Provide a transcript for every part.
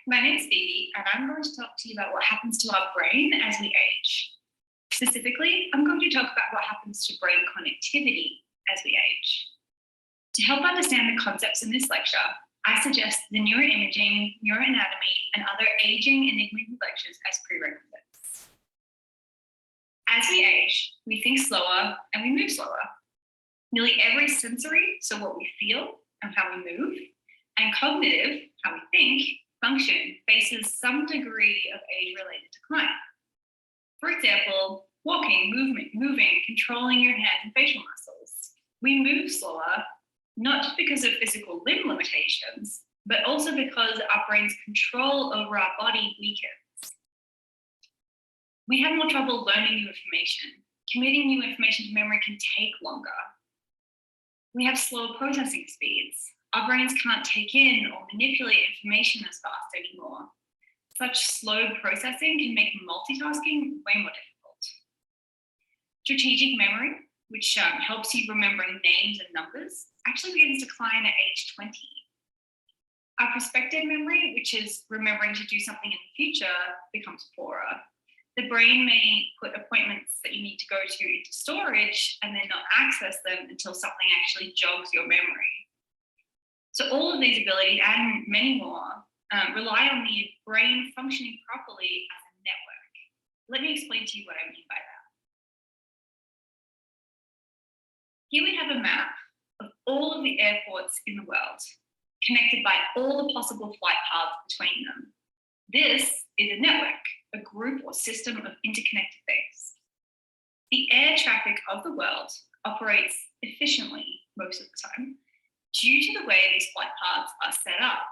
my name's Phoebe, and I'm going to talk to you about what happens to our brain as we age. Specifically, I'm going to talk about what happens to brain connectivity as we age. To help understand the concepts in this lecture, I suggest the neuroimaging, neuroanatomy, and other aging ENIGMA-U lectures as prerequisites. As we age, we think slower and we move slower. Nearly every sensory, so what we feel and how we move, and cognitive, how we think, function, faces some degree of age-related decline. For example, walking, moving, controlling your hands and facial muscles. We move slower, not just because of physical limb limitations, but also because our brain's control over our body weakens. We have more trouble learning new information. Committing new information to memory can take longer. We have slower processing speeds. Our brains can't take in or manipulate information as fast anymore. Such slow processing can make multitasking way more difficult. Strategic memory, which helps you remembering names and numbers, actually begins to decline at age 20. Our prospective memory, which is remembering to do something in the future, becomes poorer. The brain may put appointments that you need to go to into storage and then not access them until something actually jogs your memory. So all of these abilities and many more rely on the brain functioning properly as a network. Let me explain to you what I mean by that. Here we have a map of all of the airports in the world, connected by all the possible flight paths between them. This is a network, a group or system of interconnected things. The air traffic of the world operates efficiently most of the time due to the way these flight paths are set up.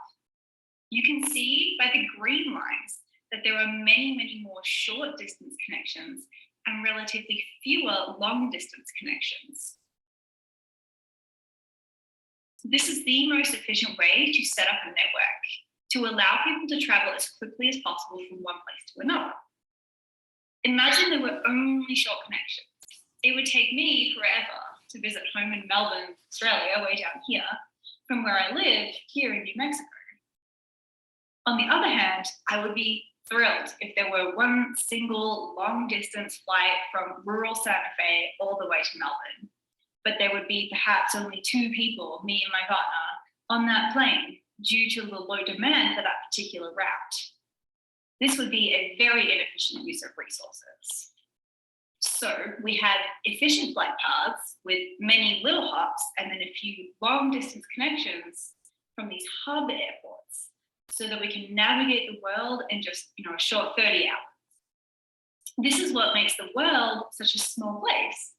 You can see by the green lines that there are many, many more short distance connections and relatively fewer long distance connections. This is the most efficient way to set up a network to allow people to travel as quickly as possible from one place to another. Imagine there were only short connections. It would take me forever to visit home in Melbourne, Australia, way down here, from where I live here in New Mexico. On the other hand, I would be thrilled if there were one single long distance flight from rural Santa Fe all the way to Melbourne. But there would be perhaps only 2 people, me and my partner, on that plane due to the low demand for that particular route. This would be a very inefficient use of resources. So we had efficient flight paths with many little hops and then a few long distance connections from these hub airports so that we can navigate the world in just a short 30 hours. This is what makes the world such a small place,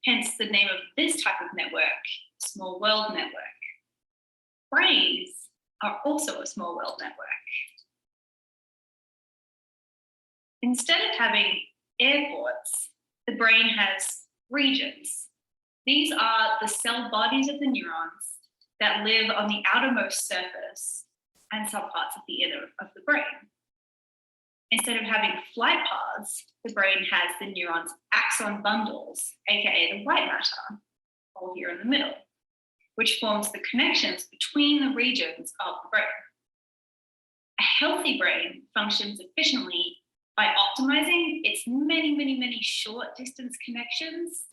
hence the name of this type of network, small world network. Brains are also a small world network. Instead of having airports, the brain has regions. These are the cell bodies of the neurons that live on the outermost surface and some parts of the inner of the brain. Instead of having flight paths, the brain has the neurons' axon bundles, aka the white matter, all here in the middle, which forms the connections between the regions of the brain. A healthy brain functions efficiently by optimizing its many, many, many short distance connections,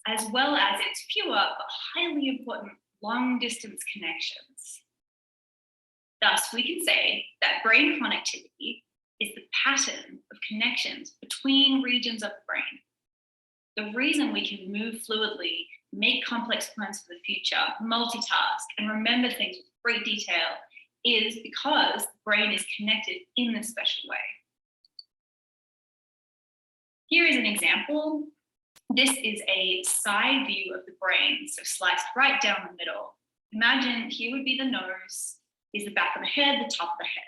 as well as its fewer but highly important long distance connections. Thus, we can say that brain connectivity is the pattern of connections between regions of the brain. The reason we can move fluidly, make complex plans for the future, multitask, and remember things with great detail is because the brain is connected in this special way. Here is an example. This is a side view of the brain, so sliced right down the middle. Imagine here would be the nose, here's the back of the head, the top of the head.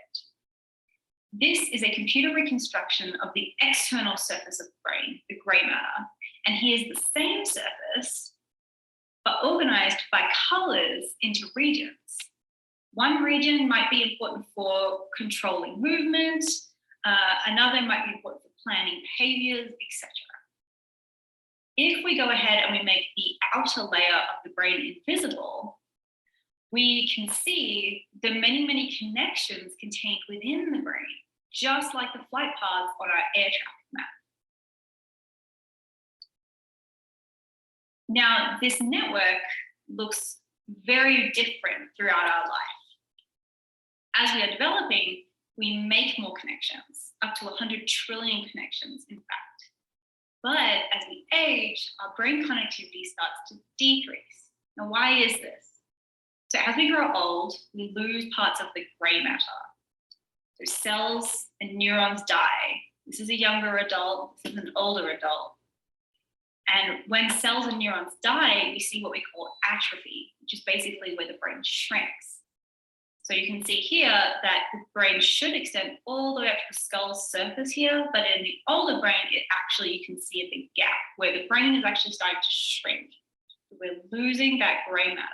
This is a computer reconstruction of the external surface of the brain, the grey matter. And here's the same surface, but organized by colors into regions. One region might be important for controlling movement, another might be important for planning behaviors, etc. If we go ahead and we make the outer layer of the brain invisible, we can see the many, many connections contained within the brain, just like the flight paths on our air traffic map. Now, this network looks very different throughout our life. As we are developing, we make more connections, up to 100 trillion connections, in fact. But as we age, our brain connectivity starts to decrease. Now, why is this? So as we grow old, we lose parts of the gray matter. So cells and neurons die. This is a younger adult, this is an older adult. And when cells and neurons die, we see what we call atrophy, which is basically where the brain shrinks. So you can see here that the brain should extend all the way up to the skull surface here, but in the older brain, you can see a big gap where the brain is actually starting to shrink. We're losing that gray matter.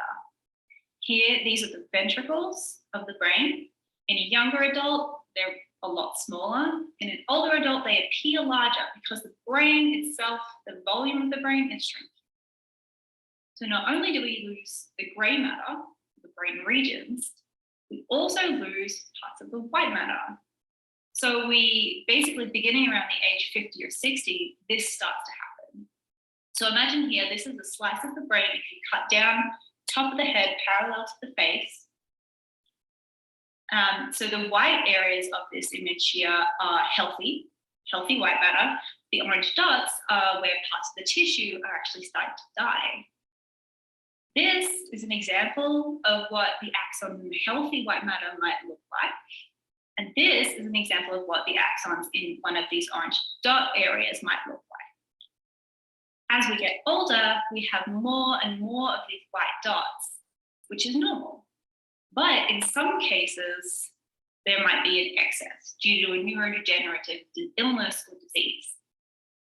Here, these are the ventricles of the brain. In a younger adult, they're a lot smaller. In an older adult, they appear larger because the brain itself, the volume of the brain is shrinking. So not only do we lose the gray matter, the brain regions, we also lose parts of the white matter. So we basically, beginning around the age 50 or 60, this starts to happen. So imagine here, this is a slice of the brain. If you cut down top of the head parallel to the face, so the white areas of this image here are healthy white matter. The orange dots are where parts of the tissue are actually starting to die. This is an example of what the axon in healthy white matter might look like. And this is an example of what the axons in one of these orange dot areas might look like. As we get older, we have more and more of these white dots, which is normal. But in some cases, there might be an excess due to a neurodegenerative illness or disease.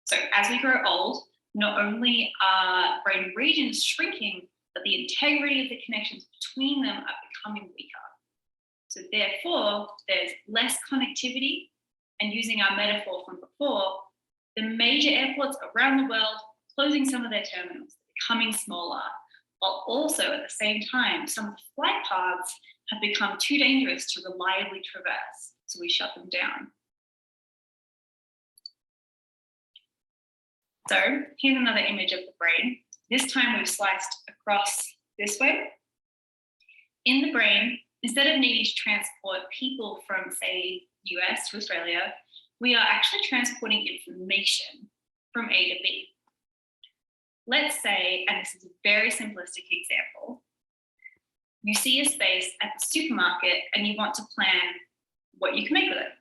So as we grow old, not only are brain regions shrinking, but the integrity of the connections between them are becoming weaker. So therefore, there's less connectivity, and using our metaphor from before, the major airports around the world closing some of their terminals, becoming smaller, while also at the same time, some of the flight paths have become too dangerous to reliably traverse, so we shut them down. So here's another image of the brain. This time we've sliced across this way. In the brain, instead of needing to transport people from, say, US to Australia, we are actually transporting information from A to B. Let's say, and this is a very simplistic example, you see a space at the supermarket and you want to plan what you can make with it.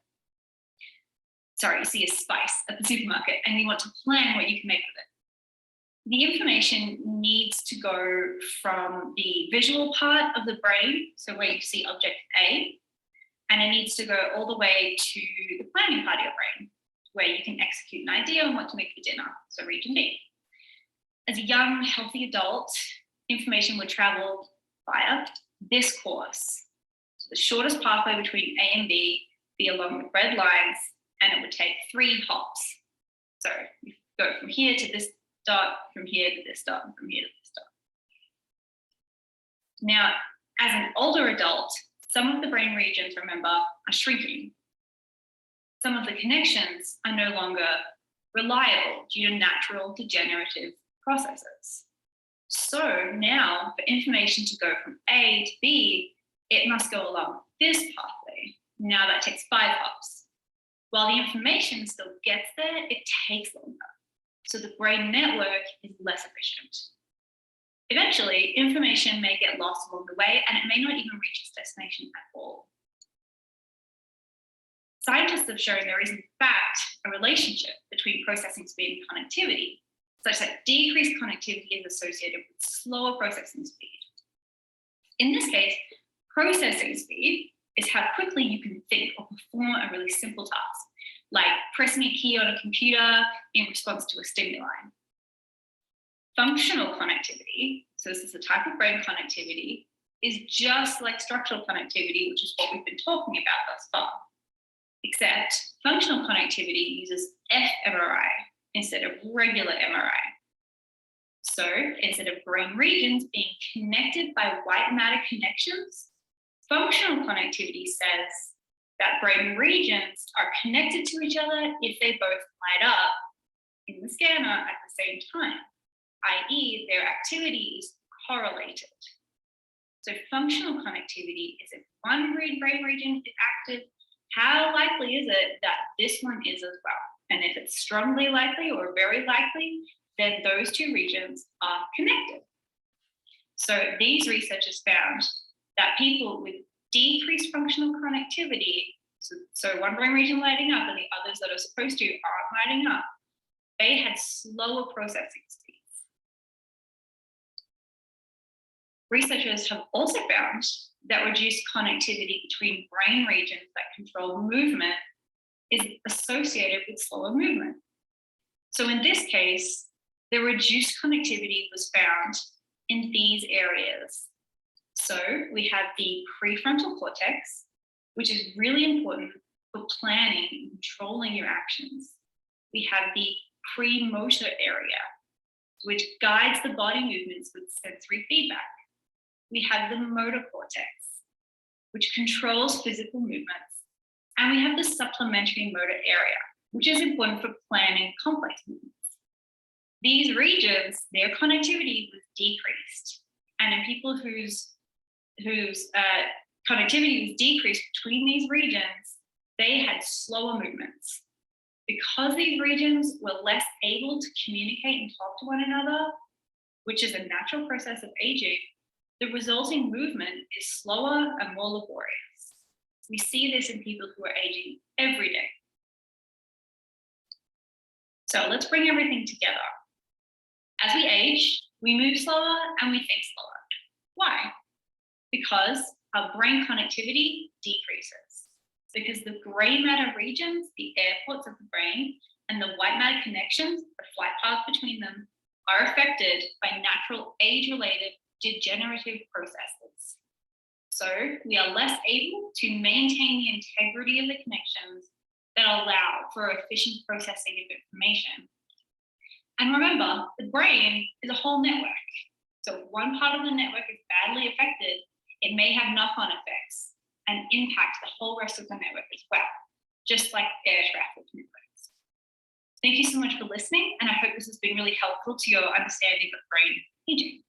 Sorry, you see a spice at the supermarket and you want to plan what you can make with it. The information needs to go from the visual part of the brain, so where you see object A, and it needs to go all the way to the planning part of your brain, where you can execute an idea on what to make for dinner, so region B. As a young, healthy adult, information would travel via this course. So the shortest pathway between A and B be along the red lines, and it would take 3 hops. So you go from here to this dot, from here to this dot, and from here to this dot. Now, as an older adult, some of the brain regions, remember, are shrinking. Some of the connections are no longer reliable due to natural degenerative processes. So now, for information to go from A to B, it must go along this pathway. Now that takes 5 hops. While the information still gets there, it takes longer. So the brain network is less efficient. Eventually, information may get lost along the way, and it may not even reach its destination at all. Scientists have shown there is, in fact, a relationship between processing speed and connectivity, such that decreased connectivity is associated with slower processing speed. In this case, processing speed is how quickly you can think or perform a really simple task, like pressing a key on a computer in response to a stimuli. Functional connectivity, so this is a type of brain connectivity, is just like structural connectivity, which is what we've been talking about thus far. Except functional connectivity uses fMRI instead of regular MRI. So instead of brain regions being connected by white matter connections, functional connectivity says that brain regions are connected to each other if they both light up in the scanner at the same time, i.e. their activity is correlated. So functional connectivity is if one brain region is active, how likely is it that this one is as well? And if it's strongly likely or very likely, then those two regions are connected. So these researchers found that people with decreased functional connectivity, so one brain region lighting up and the others that are supposed to aren't lighting up, they had slower processing speeds. Researchers have also found that reduced connectivity between brain regions that control movement is associated with slower movement. So in this case, the reduced connectivity was found in these areas. So we have the prefrontal cortex, which is really important for planning and controlling your actions. We have the premotor area, which guides the body movements with sensory feedback. We have the motor cortex, which controls physical movements. And we have the supplementary motor area, which is important for planning complex movements. These regions, their connectivity was decreased. And in people whose connectivity was decreased between these regions, they had slower movements. Because these regions were less able to communicate and talk to one another, which is a natural process of aging, the resulting movement is slower and more laborious. We see this in people who are aging every day. So let's bring everything together. As we age, we move slower and we think slower. Why? Because our brain connectivity decreases. Because the gray matter regions, the airports of the brain, and the white matter connections, the flight path between them, are affected by natural age-related degenerative processes. So we are less able to maintain the integrity of the connections that allow for efficient processing of information. And remember, the brain is a whole network. So if one part of the network is badly affected, it may have knock-on effects and impact the whole rest of the network as well, just like air traffic networks. Thank you so much for listening, and I hope this has been really helpful to your understanding of brain aging.